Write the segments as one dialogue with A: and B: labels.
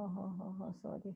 A: हो सॉरी।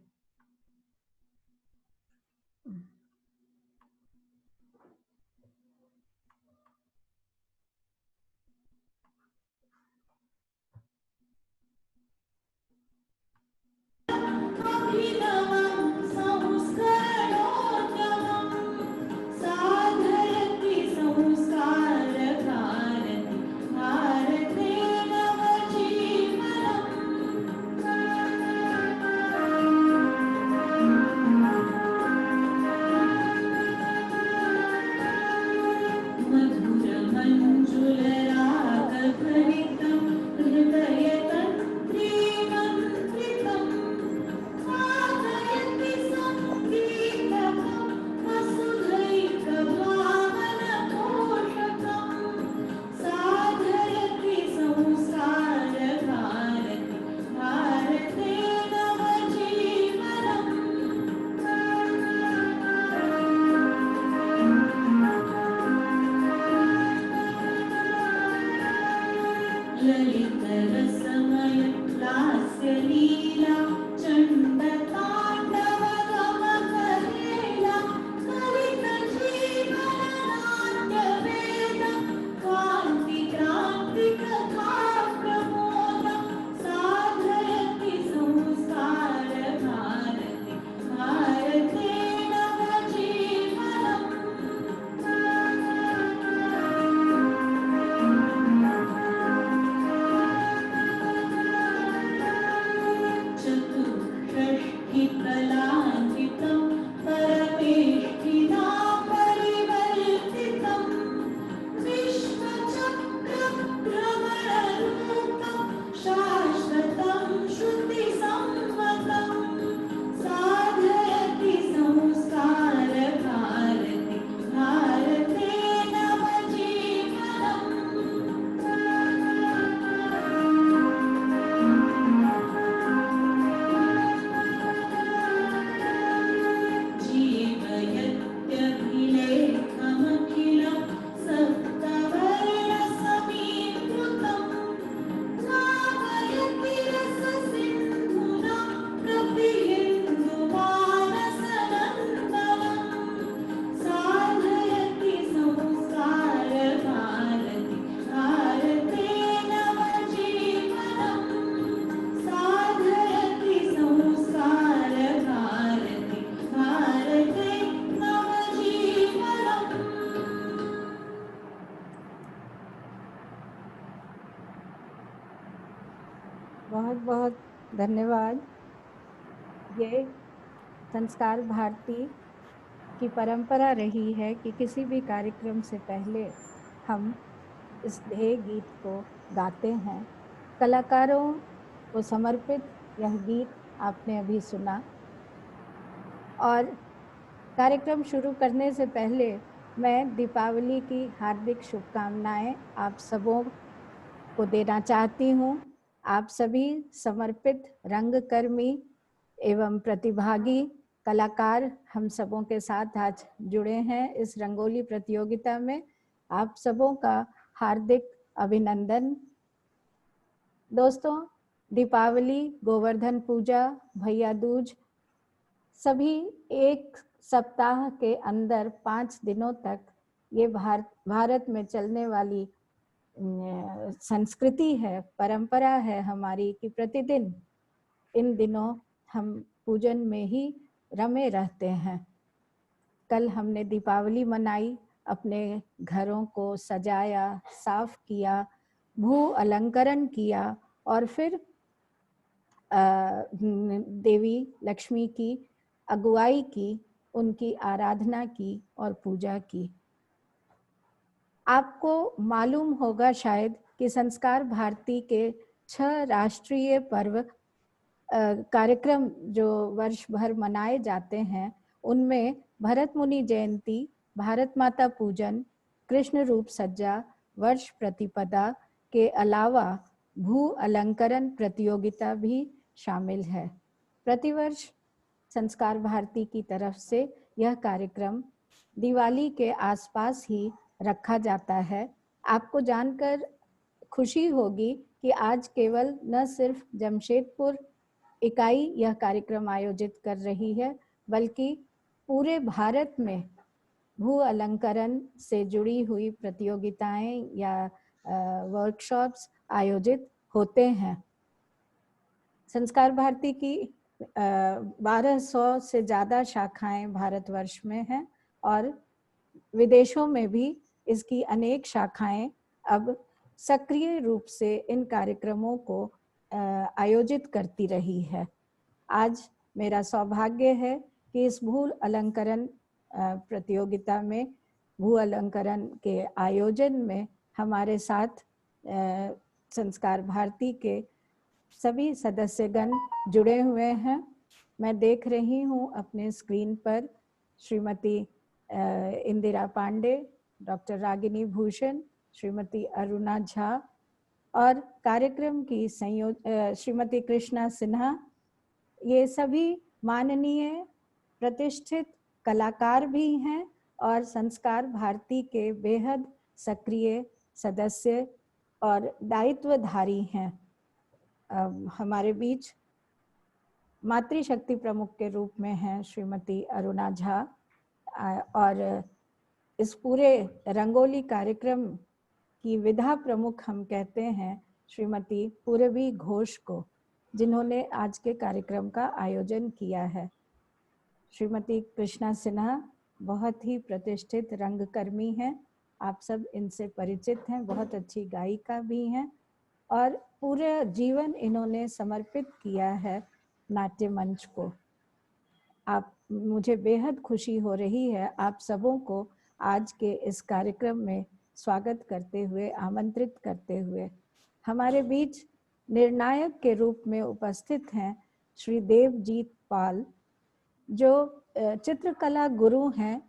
A: बहुत बहुत धन्यवाद। ये संस्कार भारती की परंपरा रही है कि किसी भी कार्यक्रम से पहले हम इस ध्येय गीत को गाते हैं। कलाकारों को समर्पित यह गीत आपने अभी सुना। और कार्यक्रम शुरू करने से पहले मैं दीपावली की हार्दिक शुभकामनाएं आप सबों को देना चाहती हूँ। आप सभी समर्पित रंगकर्मी एवं प्रतिभागी कलाकार हम सबों के साथ आज जुड़े हैं इस रंगोली प्रतियोगिता में। आप सबों का हार्दिक अभिनंदन। दोस्तों, दीपावली, गोवर्धन पूजा, भैया दूज सभी एक सप्ताह के अंदर 5 दिनों तक ये भारत में चलने वाली संस्कृति है, परंपरा है हमारी कि प्रतिदिन इन दिनों हम पूजन में ही रमे रहते हैं। कल हमने दीपावली मनाई, अपने घरों को सजाया, साफ किया, भू अलंकरण किया और फिर देवी लक्ष्मी की अगुवाई की, उनकी आराधना की और पूजा की। आपको मालूम होगा शायद कि संस्कार भारती के 6 राष्ट्रीय पर्व कार्यक्रम जो वर्ष भर मनाए जाते हैं, उनमें भरत मुनि जयंती, भारत माता पूजन, कृष्ण रूप सज्जा, वर्ष प्रतिपदा के अलावा भू अलंकरण प्रतियोगिता भी शामिल है। प्रतिवर्ष संस्कार भारती की तरफ से यह कार्यक्रम दिवाली के आसपास ही रखा जाता है। आपको जानकर खुशी होगी कि आज केवल न सिर्फ जमशेदपुर इकाई यह कार्यक्रम आयोजित कर रही है, बल्कि पूरे भारत में भू अलंकरण से जुड़ी हुई प्रतियोगिताएं या वर्कशॉप्स आयोजित होते हैं। संस्कार भारती की 1200 से ज़्यादा शाखाएं भारतवर्ष में हैं और विदेशों में भी इसकी अनेक शाखाएं अब सक्रिय रूप से इन कार्यक्रमों को आयोजित करती रही है। आज मेरा सौभाग्य है कि इस भू अलंकरण प्रतियोगिता में, भू अलंकरण के आयोजन में हमारे साथ संस्कार भारती के सभी सदस्यगण जुड़े हुए हैं। मैं देख रही हूँ अपने स्क्रीन पर श्रीमती इंदिरा पांडे, डॉक्टर रागिनी भूषण, श्रीमती अरुणा झा और कार्यक्रम की श्रीमती कृष्णा सिन्हा। ये सभी माननीय प्रतिष्ठित कलाकार भी हैं और संस्कार भारती के बेहद सक्रिय सदस्य और दायित्वधारी हैं। हमारे बीच मातृशक्ति प्रमुख के रूप में हैं श्रीमती अरुणा झा और इस पूरे रंगोली कार्यक्रम की विधा प्रमुख हम कहते हैं श्रीमती पूरबी घोष को, जिन्होंने आज के कार्यक्रम का आयोजन किया है। श्रीमती कृष्णा सिन्हा बहुत ही प्रतिष्ठित रंगकर्मी हैं, आप सब इनसे परिचित हैं, बहुत अच्छी गायिका भी हैं और पूरे जीवन इन्होंने समर्पित किया है नाट्य मंच को। मुझे बेहद खुशी हो रही है आप सबों को आज के इस कार्यक्रम में स्वागत करते हुए, आमंत्रित करते हुए। हमारे बीच निर्णायक के रूप में उपस्थित हैं श्री देवजीत पाल, जो चित्रकला गुरु हैं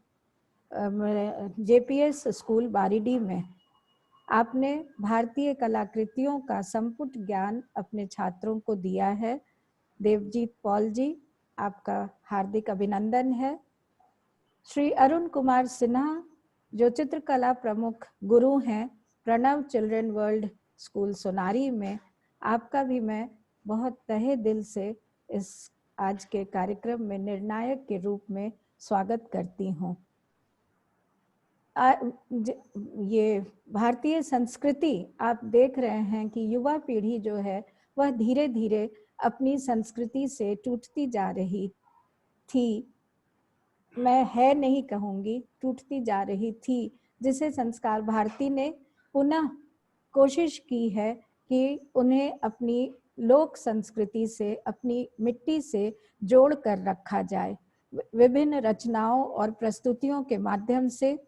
A: JPS स्कूल बारीडी में। आपने भारतीय कलाकृतियों का संपुट ज्ञान अपने छात्रों को दिया है। देवजीत पॉल जी, आपका हार्दिक अभिनंदन है। श्री अरुण कुमार सिन्हा, जो चित्रकला प्रमुख गुरु हैं Pranav Children World School Sonari में, आपका भी मैं बहुत तहे दिल से इस आज के कार्यक्रम में निर्णायक के रूप में स्वागत करती हूँ। ये भारतीय संस्कृति, आप देख रहे हैं कि युवा पीढ़ी जो है वह धीरे धीरे अपनी संस्कृति से टूटती जा रही थी, मैं है नहीं कहूँगी, टूटती जा रही थी, जिसे संस्कार भारती ने पुनः कोशिश की है कि उन्हें अपनी लोक संस्कृति से, अपनी मिट्टी से जोड़ कर रखा जाए। विभिन्न रचनाओं और प्रस्तुतियों के माध्यम से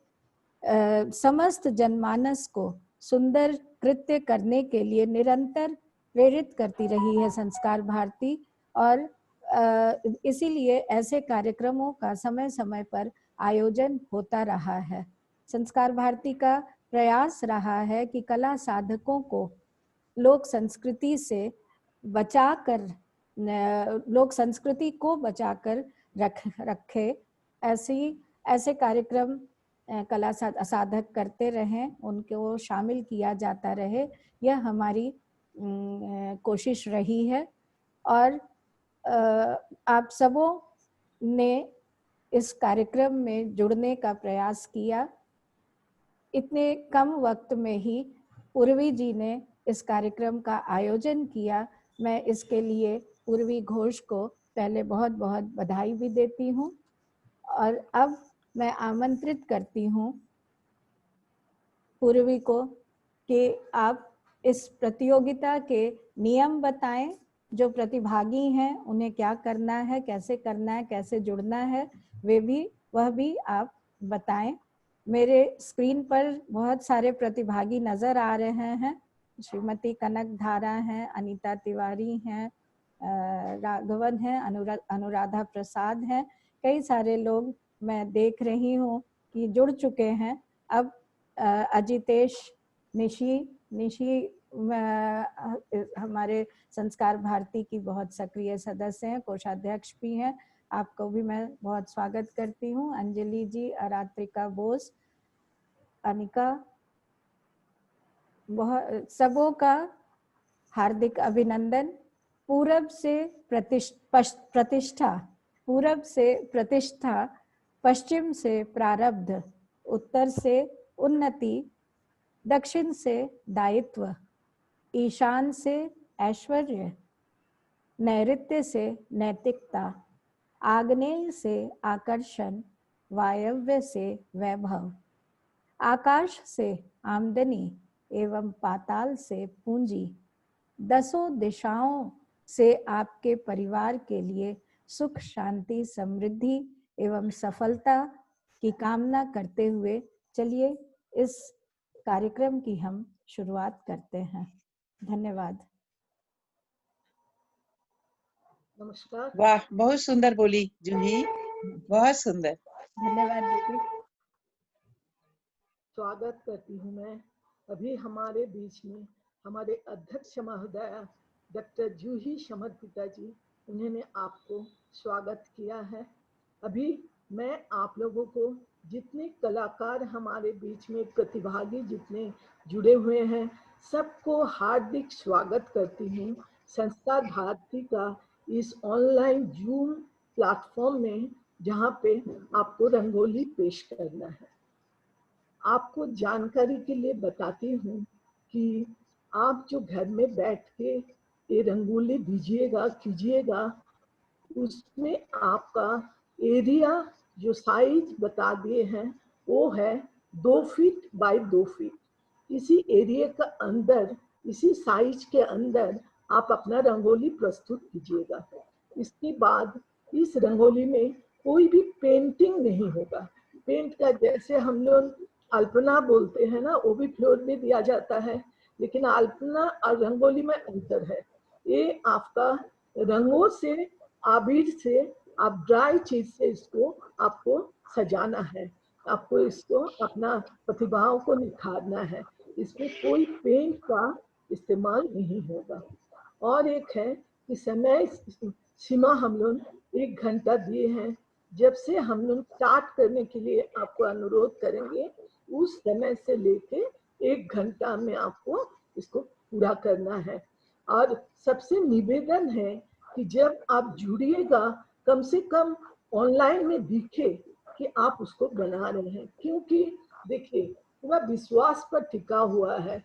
A: समस्त जनमानस को सुंदर कृत्य करने के लिए निरंतर प्रेरित करती रही है संस्कार भारती, और इसीलिए ऐसे कार्यक्रमों का समय समय पर आयोजन होता रहा है। संस्कार भारती का प्रयास रहा है कि कला साधकों को लोक संस्कृति से बचाकर, लोक संस्कृति को बचाकर रखे। ऐसे कार्यक्रम कला साधक करते रहें, उनको शामिल किया जाता रहे, यह हमारी कोशिश रही है। और आप सबों ने इस कार्यक्रम में जुड़ने का प्रयास किया। इतने कम वक्त में ही पूर्वी जी ने इस कार्यक्रम का आयोजन किया। मैं इसके लिए पूर्वी घोष को पहले बहुत बहुत बधाई भी देती हूँ। और अब मैं आमंत्रित करती हूँ पूर्वी को कि आप इस प्रतियोगिता के नियम बताएं। जो प्रतिभागी हैं उन्हें क्या करना है, कैसे करना है, कैसे जुड़ना है, वह भी आप बताएं। मेरे स्क्रीन पर बहुत सारे प्रतिभागी नजर आ रहे हैं। श्रीमती कनक धारा हैं, अनीता तिवारी हैं, राघवन हैं, अनुराधा प्रसाद हैं, कई सारे लोग मैं देख रही हूँ कि जुड़ चुके हैं। अब अजितेश निशी हमारे संस्कार भारती की बहुत सक्रिय सदस्य हैं, कोषाध्यक्ष भी हैं, आपको भी मैं बहुत स्वागत करती हूँ। अंजलि जी, आरात्रिका बोस, अनिका, बहुत सबों का हार्दिक अभिनंदन। पूरब से प्रतिष्ठा, पूरब से प्रतिष्ठा, पश्चिम से प्रारब्ध, उत्तर से उन्नति, दक्षिण से दायित्व, ईशान से ऐश्वर्य, नैऋत्य से नैतिकता, आग्नेय से आकर्षण, वायव्य से वैभव, आकाश से आमदनी एवं पाताल से पूंजी, 10 दिशाओं से आपके परिवार के लिए सुख, शांति, समृद्धि एवं सफलता की कामना करते हुए चलिए इस कार्यक्रम की हम शुरुआत करते हैं। धन्यवाद।
B: नमस्कार।
C: वाह, बहुत सुंदर बोली जूही, बहुत सुंदर।
A: धन्यवाद दीदी।
B: स्वागत करती हूँ मैं। अभी हमारे बीच में हमारे अध्यक्ष महोदया डॉक्टर जूही शमद पिताजी, उन्होंने आपको स्वागत किया है। अभी मैं आप लोगों को, जितने कलाकार हमारे बीच में प्रतिभागी जितने जुड़े हुए हैं, सबको हार्दिक स्वागत करती हूँ संस्कार भारती का इस ऑनलाइन जूम प्लेटफॉर्म में, जहाँ पे आपको रंगोली पेश करना है। आपको जानकारी के लिए बताती हूँ कि आप जो घर में बैठ के ये रंगोली दीजिएगा कीजिएगा, उसमें आपका एरिया जो साइज बता दिए हैं वो है 2 फीट बाय 2 फीट। इसी एरिया का अंदर, इसी साइज के अंदर आप अपना रंगोली प्रस्तुत कीजिएगा। इसके बाद इस रंगोली में कोई भी पेंटिंग नहीं होगा। पेंट का जैसे हम लोग अल्पना बोलते हैं ना, वो भी फ्लोर में दिया जाता है, लेकिन अल्पना और रंगोली में अंतर है। ये आपका रंगों से, आबिर से, आप ड्राई चीज से इसको आपको सजाना है, आपको इसको अपना प्रतिभाओं को निखारना है। इसमें कोई पेंट का इस्तेमाल नहीं होगा। और एक है कि समय सीमा हम लोग 1 घंटा दिए हैं। जब से हम लोग स्टार्ट करने के लिए आपको अनुरोध करेंगे, उस समय से लेके 1 घंटा में आपको इसको पूरा करना है। और सबसे निवेदन है कि जब आप जुड़िएगा, कम से कम ऑनलाइन में दिखे कि आप उसको बना रहे हैं, क्योंकि देखिए पूरा विश्वास पर टिका हुआ है,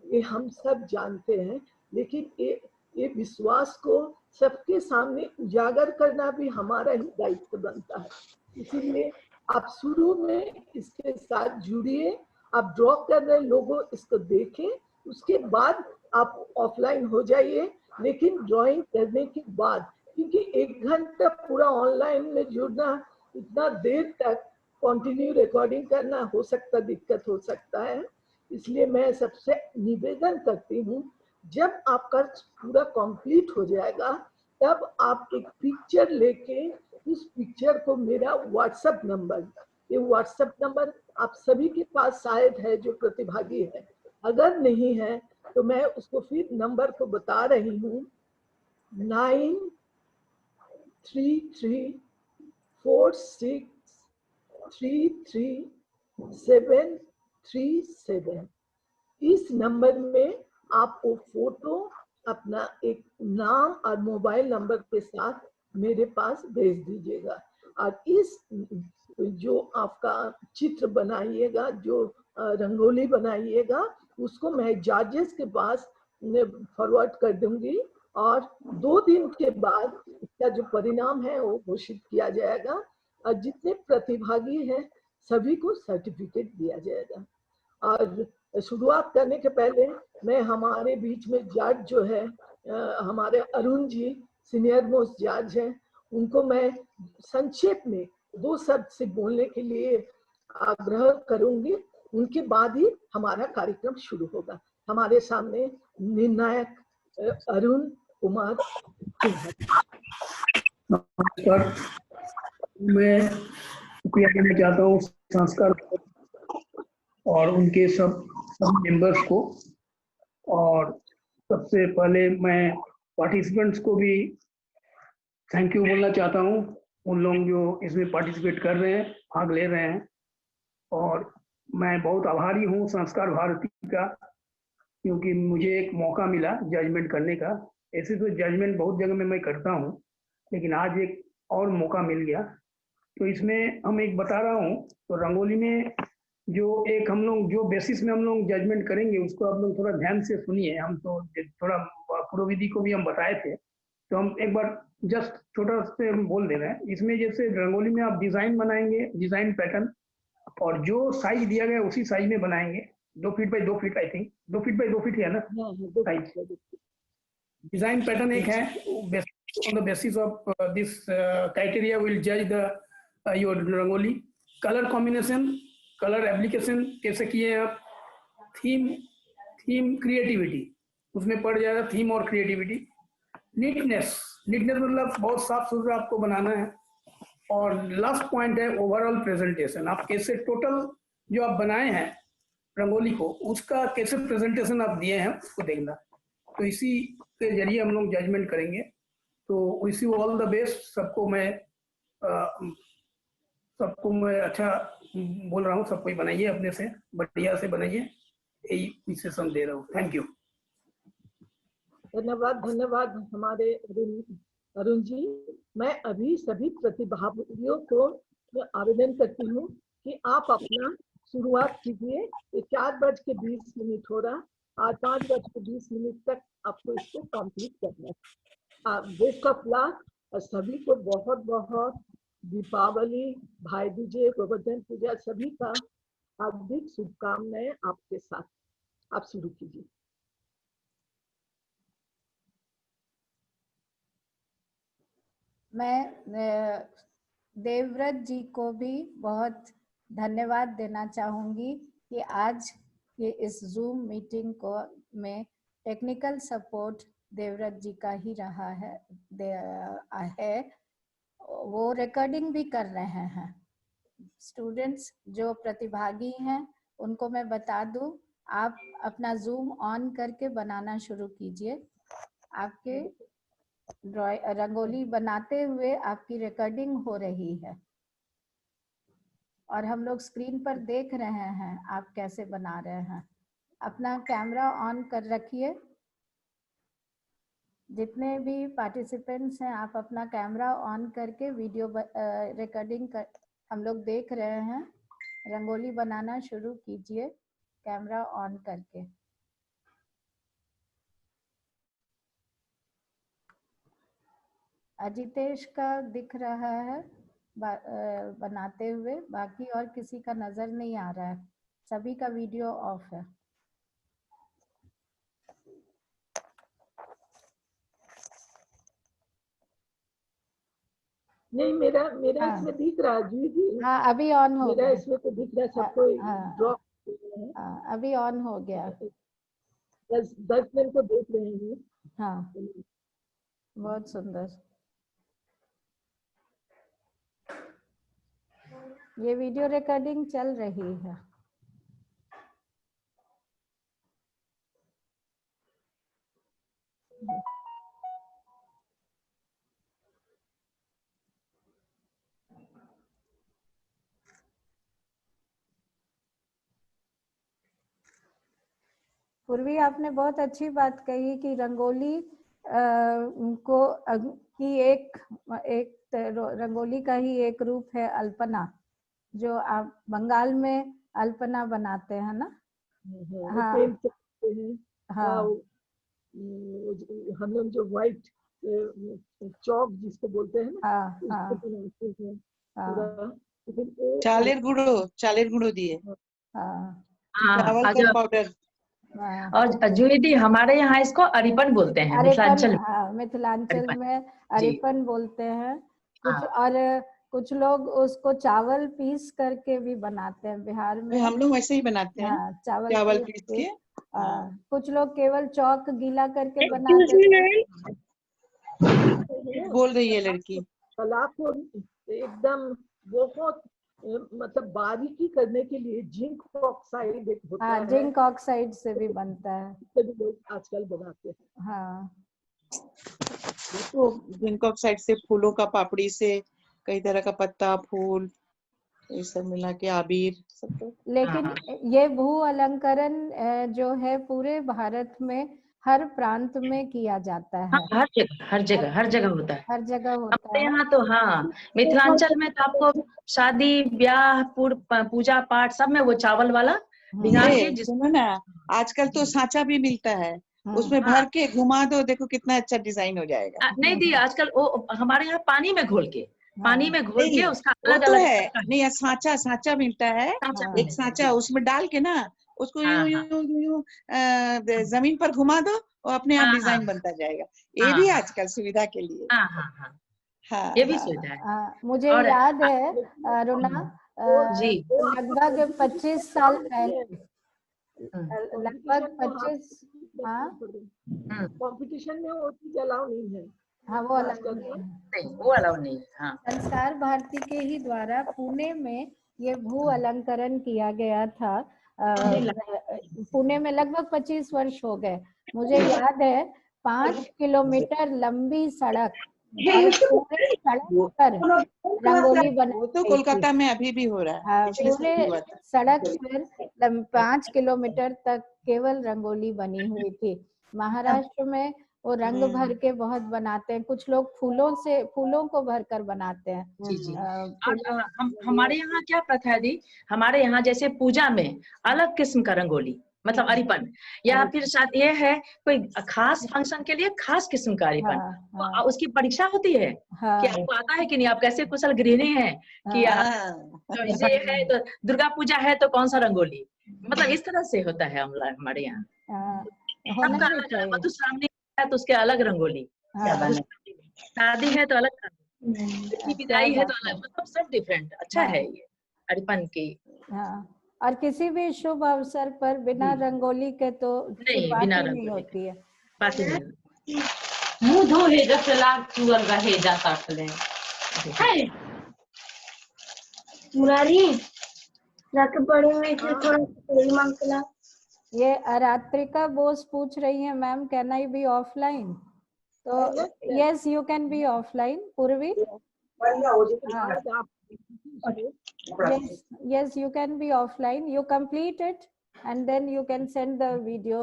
B: ये हम सब जानते हैं। लेकिन ये विश्वास को सबके सामने उजागर करना भी हमारा ही दायित्व बनता है। इसीलिए आप शुरू में इसके साथ जुड़िए, आप ड्रॉ कर रहे लोगों इसको देखें, उसके बाद आप ऑफलाइन हो जाइए। लेकिन ड्राइंग करने के बाद, क्योंकि 1 घंटा पूरा ऑनलाइन में जुड़ना, इतना देर तक कंटिन्यू रिकॉर्डिंग करना हो सकता, दिक्कत हो सकता है। इसलिए मैं सबसे निवेदन करती हूँ, जब आपका पूरा कंप्लीट हो जाएगा, तब आप एक पिक्चर लेके उस पिक्चर को मेरा व्हाट्सएप नंबर, ये व्हाट्सएप नंबर आप सभी के पास शायद है जो प्रतिभागी है, अगर नहीं है तो मैं उसको फिर नंबर को बता रही हूँ, 9346333737। इस नंबर में आप वो फोटो अपना एक नाम और मोबाइल नंबर के साथ मेरे पास भेज दीजिएगा। और इस जो आपका चित्र बनाइएगा, जो रंगोली बनाइएगा, उसको मैं जजेस के पास फॉरवर्ड कर दूंगी, और 2 दिन के बाद इसका जो परिणाम है वो घोषित किया जाएगा, और जितने प्रतिभागी हैं सभी को सर्टिफिकेट दिया जाएगा। और शुरुआत करने के पहले मैं हमारे बीच में जज जो है, हमारे अरुण जी सीनियर मोस्ट जज हैं, उनको मैं संक्षेप में 2 शब्द से बोलने के लिए आग्रह करूंगी। उनके बाद ही हमारा कार्यक्रम शुरू होगा। हमारे सामने निर्णायक अरुण कुमार।
D: नमस्कार, मैं शुक्रिया करना चाहता हूँ संस्कार और उनके सब मेंबर्स को। और सबसे पहले मैं पार्टिसिपेंट्स को भी थैंक यू बोलना चाहता हूँ, उन लोग जो इसमें पार्टिसिपेट कर रहे हैं, भाग ले रहे हैं। और मैं बहुत आभारी हूँ संस्कार भारती का क्योंकि मुझे एक मौका मिला जजमेंट करने का। ऐसे तो जजमेंट बहुत जगह में मैं करता हूँ, लेकिन आज एक और मौका मिल गया। तो इसमें हम एक बता रहा हूँ, तो रंगोली में जो एक हम लोग जो बेसिस में हम लोग जजमेंट करेंगे उसको आप लोग थोड़ा ध्यान से सुनिए। हम तो थोड़ा पूर्व विधि को भी हम बताए थे, तो हम एक बार जस्ट छोटा से हम बोल दे रहे हैं। इसमें जैसे रंगोली में आप डिजाइन बनाएंगे, डिजाइन पैटर्न, और जो साइज दिया गया उसी साइज में बनाएंगे। 2 feet by 2 feet, I think 2 feet by 2 feet है ना साइज। डिजाइन पैटर्न एक है, on the basis of this criteria will judge the your rangoli. Colour combination, colour application कैसे किए आप, थीम क्रिएटिविटी उसमें पड़ जाएगा, थीम और क्रिएटिविटी। नीटनेस मतलब बहुत साफ सुथरा आपको बनाना है। और लास्ट पॉइंट है ओवरऑल प्रेजेंटेशन। आप कैसे टोटल जो आप बनाए हैं रंगोली को, उसका कैसे प्रेजेंटेशन आप दिए हैं उसको देखना। तो इसी के जरिए हम लोग जजमेंट करेंगे। तो wish you all the best. सबको मैं अच्छा बोल रहा हूँ, सबको बनाइए, अपने से बढ़िया से बनाइए, यही विशेष हम दे रहा हूँ। Thank you.
B: धन्यवाद हमारे अरुण जी। मैं अभी सभी प्रतिभागियों को आवेदन करती हूँ कि आप अपना शुरुआत कीजिए। 4:20 हो रहा, आज 5:20 तक आपको इसको कंप्लीट करना है। Best of luck. सभी को बहुत बहुत दीपावली, भाई दूजे, गोवर्धन पूजा सभी का हार्दिक शुभकामनाएं आपके साथ। आप शुरू कीजिए।
A: मैं देवव्रत जी को भी बहुत धन्यवाद देना चाहूँगी कि आज के इस जूम मीटिंग को में टेक्निकल सपोर्ट देवव्रत जी का ही रहा है। वो रिकॉर्डिंग भी कर रहे हैं। स्टूडेंट्स जो प्रतिभागी हैं उनको मैं बता दूं, आप अपना जूम ऑन करके बनाना शुरू कीजिए। आपके रंगोली बनाते हुए आपकी रिकॉर्डिंग हो रही है और हम लोग स्क्रीन पर देख रहे हैं आप कैसे बना रहे हैं। अपना कैमरा ऑन कर रखिए। जितने भी पार्टिसिपेंट्स हैं आप अपना कैमरा ऑन करके वीडियो रिकॉर्डिंग कर हम लोग देख रहे हैं। रंगोली बनाना शुरू कीजिए कैमरा ऑन करके। अजितेश का दिख रहा है बनाते हुए, बाकी और किसी का नजर नहीं आ रहा है। सभी का वीडियो ऑफ है।
B: नहीं, मेरा इसमें दिख रहा है जी।
A: हाँ, अभी ऑन हो गया।
B: मेरा इसमें तो दिख रहा है सबको ड्रॉप।
A: अभी ऑन हो गया।
B: 10 मिनट को देख रहे हैं।
A: हाँ, बहुत सुंदर। ये वीडियो रिकॉर्डिंग चल रही है। पूर्वी आपने बहुत अच्छी बात कही कि रंगोली रंगोली का ही एक रूप है अल्पना, जो आप बंगाल में अल्पना बनाते हैं ना। हाँ, हाँ,
B: हम लोग जो व्हाइट चौक जिसको बोलते हैं ना,
A: हाँ,
B: उसको बनाते हैं।
C: चालेर गुड़ो दिए चावल का पाउडर।
E: और जूही दी, हमारे यहाँ इसको अरिपन बोलते हैं मिथिलांचल।
A: मिथिलांचल में अरिपन बोलते हैं। कुछ लोग उसको चावल पीस करके भी बनाते हैं। बिहार में
C: हम लोग वैसे ही बनाते हैं, चावल पीस के।
A: कुछ लोग केवल चौक गीला करके बनाते हैं।
C: बोल रही है लड़की।
B: कला को एकदम बहुत मतलब बारीकी करने के लिए जिंक ऑक्साइड एक होता है।
A: जिंक ऑक्साइड से भी बनता है,
B: भी लोग आजकल बनाते हैं।
A: हाँ,
C: तो जिंक ऑक्साइड से फूलों का पापड़ी से कई तरह का पत्ता, फूल, ये सब मिला के आबिर सब तो।
A: लेकिन ये भू अलंकरण जो है पूरे भारत में हर प्रांत में किया जाता है।
E: हाँ, हर जगह होता है।
A: हर जगह होता
E: हमारे
A: है।
E: यहाँ तो हाँ, मिथिलांचल में तो आपको शादी ब्याह पूजा पाठ सब में वो चावल वाला भिगा के
C: सुनो ना, आजकल तो सांचा भी मिलता है, उसमें भर के घुमा दो, देखो कितना अच्छा डिजाइन हो जाएगा।
E: नहीं दी, आजकल वो हमारे यहाँ पानी में घोल के उसका
C: वो
E: अलग
C: तो
E: अलग
C: है नहीं, सांचा मिलता है, एक सांचा उसमें डाल के ना उसको यूं यूं यूं जमीन पर घुमा दो और अपने आप डिजाइन बनता जाएगा। ये भी आजकल सुविधा के लिए।
E: हाँ, ये भी सुविधा है।
A: मुझे याद है अरुणा, लगभग 25 साल पहले, लगभग 25, हाँ
B: कंपटीशन में वो चीज अलाउ नहीं है।
A: हाँ, वो
E: अलाउ नहीं है। हाँ,
A: संस्कार भारती के ही द्वारा पुणे में ये भू अलंकरण किया गया था। पुणे में लगभग 25 वर्ष हो गए। मुझे याद है 5 किलोमीटर लंबी सड़क और पूरे सड़क पर रंगोली बनाई
C: वो तो कोलकाता में अभी भी हो रहा है।
A: पूरे सड़क पर 5 किलोमीटर तक केवल रंगोली बनी हुई थी। महाराष्ट्र में वो रंग भर के बहुत बनाते हैं, कुछ लोग फूलों को भरकर बनाते हैं।
E: जी। और हमारे यहाँ क्या प्रथा है दी, हमारे यहाँ जैसे पूजा में अलग किस्म का रंगोली, मतलब अरिपन, या फिर साथ ये है कोई खास फंक्शन के लिए खास किस्म का अरिपन, उसकी परीक्षा होती है कि आपको आता है कि नहीं, आप कैसे कुशल गृहिणी हैं कि तो ये है, तो दुर्गा पूजा है तो कौन सा रंगोली, मतलब इस तरह से होता है हमारे यहाँ। सबका अलग अलग, मधुश्रावणी है तो उसके अलग रंगोली, शादी है तो अलग, विदाई है तो अलग, मतलब सब डिफरेंट। अच्छा है ये अरिपन की।
A: और किसी भी शुभ अवसर पर बिना रंगोली के तो
E: बिना
A: नहीं होती है।
E: बात ही नहीं।
F: मुंह धो हे जब चला चुगल रहे जाता खले मुरारी जाके पढ़े में फिर थोड़ा मांगला।
A: ये अरात्रिका बोस पूछ रही है, ma'am can I be offline? तो yes, you can be offline. Purvi, yes, you can be offline. You complete it and then you can send the video.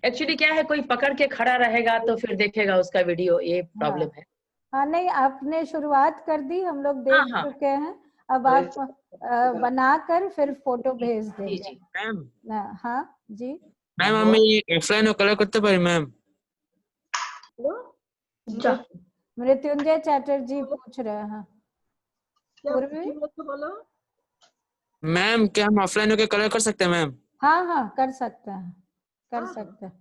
E: Actually क्या है, कोई पकड़ के खड़ा रहेगा तो फिर देखेगा उसका वीडियो, ये प्रॉब्लम है।
A: हाँ, नहीं, आपने शुरुआत कर दी, हम लोग देख चुके हैं। अब आप बनाकर फिर फोटो भेज देंगे।
G: मैम,
A: हाँ जी
G: मैम हमें ऑफलाइन और कलर करते पारी मैम?
A: मृत्युंजय चैटर्जी पूछ रहे हैं।
G: मैम क्या हम ऑफलाइन होकर कलर कर सकते हैं मैम?
A: हाँ, कर सकते हैं, कर सकते हैं।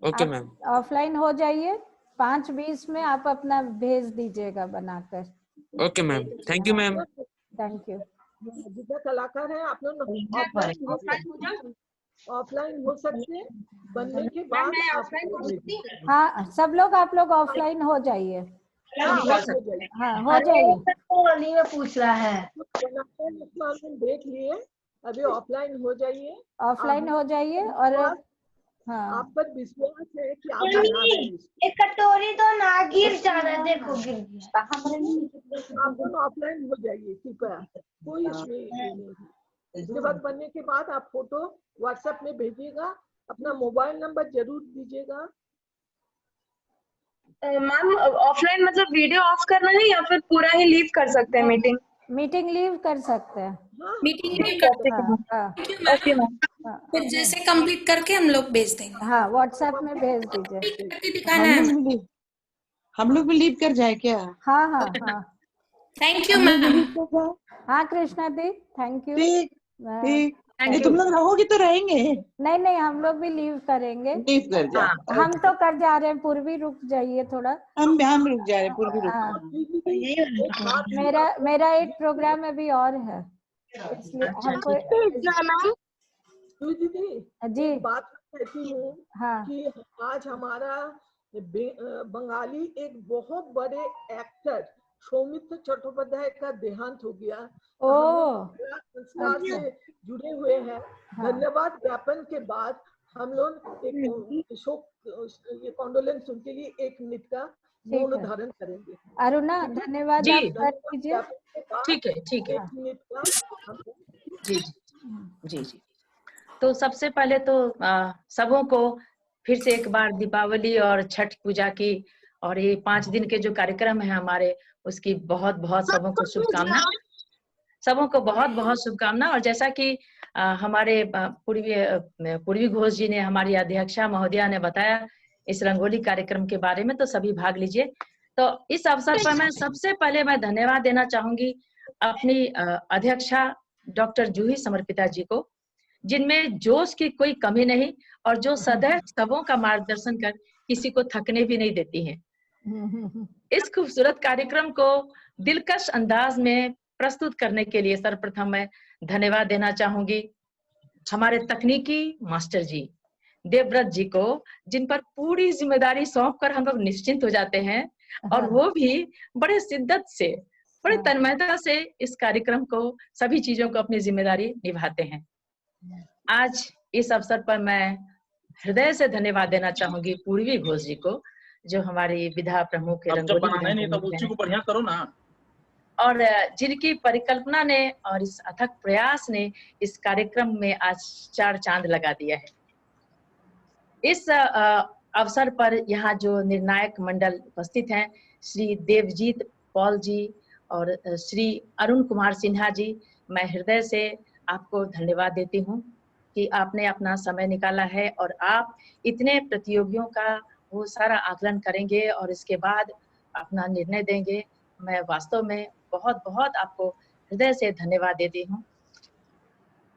G: Okay ma'am.
A: ऑफलाइन हो जाइए, 5:20 में आप अपना भेज दीजिएगा बनाकर।
G: Okay ma'am, thank you ma'am.
A: Thank you.
B: जितना कलाकार है आप लोग ऑफलाइन हो सकते हैं, बनने के बाद
A: हाँ, सब लोग आप लोग ऑफलाइन हो जाइए। हाँ, हो जाइए।
F: पूछ रहा है,
B: देख लिए, अभी ऑफलाइन हो जाइए।
A: ऑफलाइन हो जाइए और
B: आप पर विश्वास है कि आप बना रहे हैं।
F: एक कटोरी तो ना गिर जा रहा है, देखो गिर गया।
B: आप लोग ऑफलाइन हो जाइए कृपया, कोई इसमें नहीं। इसके बाद बनने के बाद आप फोटो व्हाट्सएप में भेजिएगा, अपना मोबाइल नंबर जरूर दीजिएगा।
H: मैम ऑफलाइन मतलब वीडियो ऑफ करना है या फिर पूरा ही लीव कर सकते हैं मीटिंग?
A: मीटिंग लीव कर सकते हैं।
H: मीटिंग लीव कर सकते हैं। ओके मैम,
I: फिर जैसे कंप्लीट करके हम लोग भेज देंगे।
A: हाँ, व्हाट्सएप में भेज दीजिए।
I: दिखाना है।
C: हम लोग भी लीव कर जाए क्या?
A: हाँ।
I: Thank you ma'am.
A: हाँ कृष्णा दी, थैंक यू।
C: ठीक। तुम लोग रहोगी तो रहेंगे?
A: नहीं, हम लोग भी लीव करेंगे।
C: लीव कर जाए।
A: हम तो कर जा रहे हैं। पूर्वी रुक जाइए थोड़ा।
C: हम रुक जा रहे हैं, पूर्वी रुक।
A: मेरा एक प्रोग्राम अभी और है, इसलिए हमको जी
B: बात कहती हूँ कि आज हमारा बंगाली एक बहुत बड़े एक्टर सौमित्र चट्टोपाध्याय का देहांत हो गया। तो
A: ओ
B: हम लोग संस्कार
A: अच्छा
B: से जुड़े हुए हैं।
A: हाँ
B: धन्यवाद ज्ञापन के बाद हम लोग एक शोक, ये कॉन्डोलेंस उनके लिए एक मिनट का
A: ठीक
B: मौन
A: है
B: धारण करेंगे।
A: अरुणा
B: ठीक है,
A: धन्यवाद
E: जी
A: आप कर
B: धन्यवाद
A: दीजिए।
B: ज्ञापन के बाद
E: ठीक है ठीक है।
B: एक मिनट का हम
E: जी जी जी। तो सबसे पहले तो सबों को फिर से एक बार दीपावली और छठ पूजा की और ये 5 दिन के जो कार्यक्रम है हमारे, उसकी बहुत बहुत सबों को शुभकामना। सबों को बहुत बहुत शुभकामना। और जैसा कि हमारे पूर्वी घोष जी ने, हमारी अध्यक्षा महोदया ने बताया इस रंगोली कार्यक्रम के बारे में, तो सभी भाग लीजिए। तो इस अवसर पर मैं सबसे पहले मैं धन्यवाद देना चाहूंगी अपनी अध्यक्षा डॉक्टर जूही समर्पिता जी को, जिनमें जोश की कोई कमी नहीं और जो सदैव सबों का मार्गदर्शन कर किसी को थकने भी नहीं देती हैं। इस खूबसूरत कार्यक्रम को दिलकश अंदाज में प्रस्तुत करने के लिए सर्वप्रथम मैं धन्यवाद देना चाहूंगी हमारे तकनीकी मास्टर जी देवव्रत जी को, जिन पर पूरी जिम्मेदारी सौंप कर हम लोग निश्चिंत हो जाते हैं और वो भी बड़े शिद्दत से, बड़े तन्मयता से इस कार्यक्रम को, सभी चीजों को अपनी जिम्मेदारी निभाते हैं। आज इस अवसर पर मैं हृदय से धन्यवाद देना चाहूंगी पूर्वी घोष जी को, जो हमारी विधा प्रमुख रंगोली विधा प्रमुख
J: बढ़िया करो ना,
E: और जिनकी परिकल्पना ने और इस अथक प्रयास ने इस कार्यक्रम में आज 4 चांद लगा दिया है। इस अवसर पर यहाँ जो निर्णायक मंडल उपस्थित हैं, श्री देवजीत पॉल जी और श्री अरुण कुमार सिन्हा जी, मैं हृदय से आपको धन्यवाद देती हूँ कि आपने अपना समय निकाला है और आप इतने प्रतियोगियों का वो सारा आकलन करेंगे और इसके बाद अपना निर्णय देंगे। मैं वास्तव में बहुत बहुत आपको हृदय से धन्यवाद देती हूँ।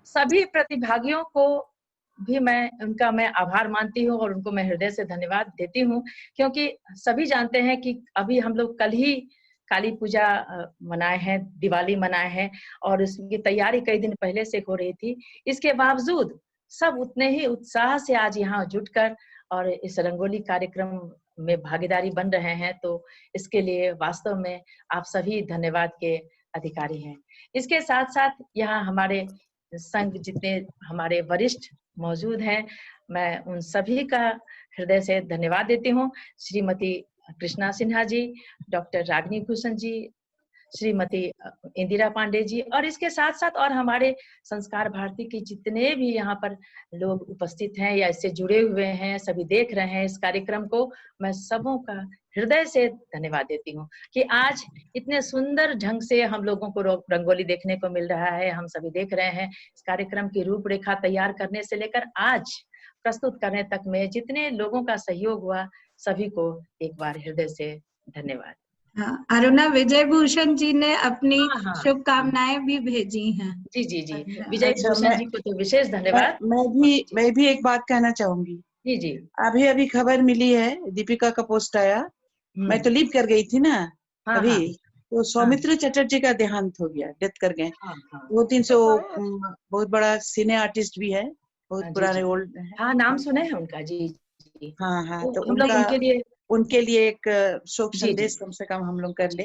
E: सभी प्रतिभागियों को भी मैं आभार मानती हूँ और उनको मैं हृदय से धन्यवाद देती हूँ, क्योंकि सभी जानते हैं कि अभी हम लोग कल ही काली पूजा मनाए हैं, दिवाली मनाए हैं और इसकी तैयारी कई दिन पहले से हो रही थी। इसके बावजूद सब उतने ही उत्साह से आज यहाँ जुटकर और इस रंगोली कार्यक्रम में भागीदारी बन रहे हैं, तो इसके लिए वास्तव में आप सभी धन्यवाद के अधिकारी हैं। इसके साथ साथ यहाँ हमारे संघ जितने हमारे वरिष्ठ मौजूद हैं, मैं उन सभी का हृदय से धन्यवाद देती हूँ। श्रीमती कृष्णा सिन्हा जी, डॉक्टर रागिनी भूषण जी, श्रीमती इंदिरा पांडे जी और इसके साथ साथ और हमारे संस्कार भारती के जितने भी यहाँ पर लोग उपस्थित हैं या इससे जुड़े हुए हैं, सभी देख रहे हैं इस कार्यक्रम को, मैं सबों का हृदय से धन्यवाद देती हूँ कि आज इतने सुंदर ढंग से हम लोगों को रंगोली देखने को मिल रहा है। हम सभी देख रहे हैं इस कार्यक्रम की रूपरेखा तैयार करने से लेकर आज प्रस्तुत करने तक में जितने लोगों का सहयोग हुआ, सभी को एक बार हृदय से धन्यवाद।
A: हाँ, अरुणा विजय भूषण जी ने अपनी
E: हाँ।
A: शुभकामनाएं भी भेजी हैं।
E: जी जी जी, विजय भूषण जी को तो विशेष धन्यवाद।
C: मैं भी एक बात कहना चाहूंगी।
E: जी जी,
C: अभी खबर मिली है, दीपिका का पोस्ट आया, मैं तो लीव कर गई थी ना अभी, तो सौमित्र चटर्जी का देहांत हो गया, डेथ कर गए। 2-3 से बहुत बड़ा सिने आर्टिस्ट भी है, बहुत पुराने ओल्ड है।
E: हाँ, नाम सुने हैं उनका। जी जी,
C: हाँ, तो
E: हम लोग
C: उनके लिए एक शोक संदेश कम से कम हम लोग कर ले।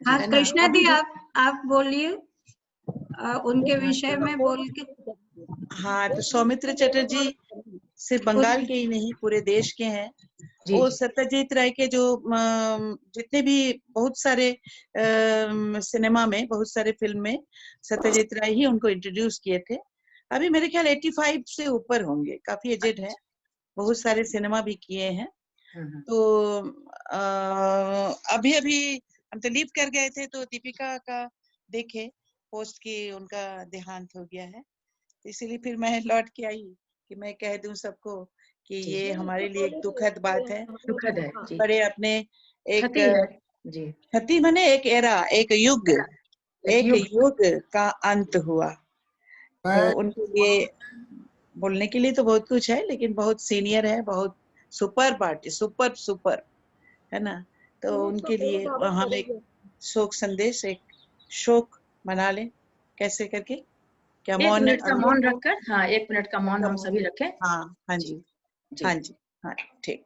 A: हाँ, कृष्णा दी आप बोलिए उनके विषय में बोल के।
C: हाँ, तो सौमित्र चटर्जी सिर्फ बंगाल के ही नहीं, पूरे देश के हैं। वो सत्यजीत राय के जो जितने भी बहुत सारे सिनेमा में, बहुत सारे फिल्म में सत्यजीत राय ही उनको इंट्रोड्यूस किए थे। अभी मेरे ख्याल 85 से ऊपर होंगे, काफी एजेड है, बहुत सारे सिनेमा भी किए हैं। तो अभी हम तो लीव कर गए थे, तो दीपिका का देखे पोस्ट की उनका देहांत हो गया है, इसीलिए फिर मैं लौट के आई कि मैं कह दूं सबको कि ये हमारे लिए एक दुखद बात है।
E: दुखद है जी।
C: बड़े अपने एक
E: जी,
C: क्षति माने एक एरा, एक युग का अंत हुआ। तो उनके लिए बोलने के लिए तो बहुत कुछ है, लेकिन बहुत सीनियर है, बहुत सुपर है ना, तो उनके लिए हम एक शोक संदेश, एक शोक मना लें कैसे करके, क्या
E: 1 मिनट का मौन रखकर। हाँ, 1 मिनट का मौन हम सभी रखें।
C: हाँ जी, हाँ ठीक।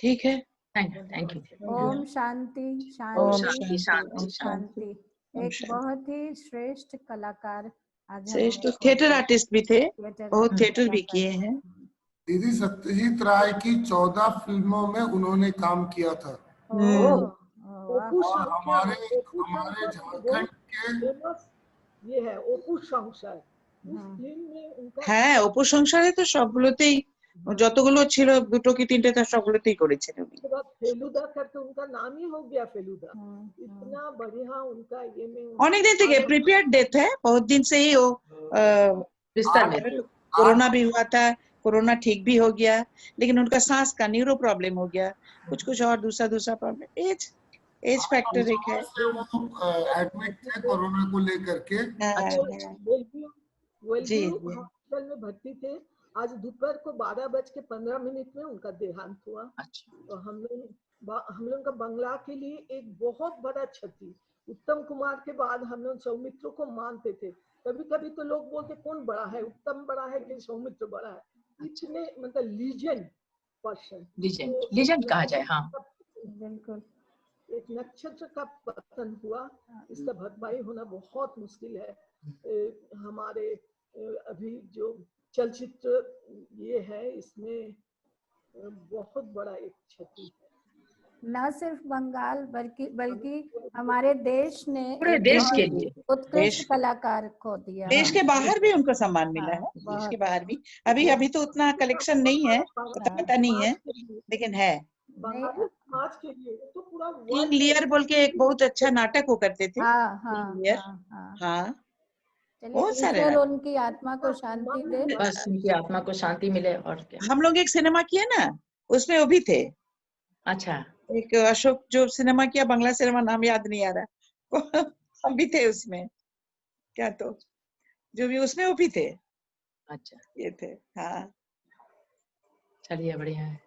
C: ठीक है।
E: Thank you.
A: ओम शांति
C: ओम
A: शांति
E: शांति
A: शांति। एक बहुत ही श्रेष्ठ कलाकार आज
C: श्रेष्ठ
A: हमारे
C: थिएटर आर्टिस्ट भी थे, बहुत थिएटर भी
A: कलाकार
C: किए हैं।
J: दीदी सत्यजीत राय की 14 फिल्मों में उन्होंने काम किया था।
A: वाह।
J: और हमारे झारखंड के
B: फेमस ये है অপু সংসার। उस फिल्म में उनका
C: হ্যাঁ, অপু সংসারে তো সবগুলোতেই যতগুলো ছিল, দুটো কি তিনটে, তার সবগুলোতেই করেছেন উনি।
B: उसके बाद फेलुदा करके उनका नाम ही हो गया फेलुदा। इतना बढ़िया उनका ये में
C: অনেকদিন থেকে प्रिपेयर्ड डेथ है, बहुत दिन से ही वो
E: बिस्तर में थे।
C: कोरोना भी हुआ था, कोरोना ठीक भी हो गया, लेकिन उनका सांस का न्यूरो प्रॉब्लम हो गया, कुछ और दूसरा प्रॉब्लम। एज फैक्टर एक है।
J: एडमिट थे कोरोना को लेकर के।
B: हॉस्पिटल में भर्ती थे। आज दोपहर को 12:15 में उनका देहांत हुआ। तो हम लोग का बंगला के लिए एक बहुत बड़ा क्षति। उत्तम कुमार के बाद हम लोग सौमित्र को मानते थे। कभी कभी तो लोग बोलते कौन बड़ा है, उत्तम बड़ा है कि सौमित्र बड़ा है। इतने मतलब लीजेंड पर्सन,
E: लीजेंड कहा जाए। हाँ
A: बिल्कुल।
B: एक नक्षत्र का पतन हुआ, इसका भरपाई होना बहुत मुश्किल है। हमारे अभी जो चलचित्र ये है, इसमें बहुत बड़ा एक क्षति है।
A: न सिर्फ बंगाल बल्कि हमारे देश ने
E: पूरे देश के लिए
A: उत्कृष्ट कलाकार को दिया।
C: देश के बाहर भी उनको सम्मान मिला है। देश के बाहर भी अभी तो उतना कलेक्शन नहीं है, पता नहीं है, लेकिन है।
B: समाज के लिए तो पूरा
C: किंग लियर बोल के एक बहुत अच्छा नाटक वो करते थे।
A: हाँ।
C: बहुत सारे
A: ईश्वर उनकी आत्मा को शांति दे।
E: बस उनकी आत्मा को शांति मिले। और क्या,
C: हम लोग एक सिनेमा किया ना, उसमें वो भी थे।
E: अच्छा,
C: एक अशोक जो सिनेमा किया, बंगला सिनेमा, नाम याद नहीं आ रहा, हम भी थे उसमें। क्या तो जो भी उसमें वो भी थे।
E: अच्छा
C: ये थे। हाँ
E: चलिए बढ़िया है।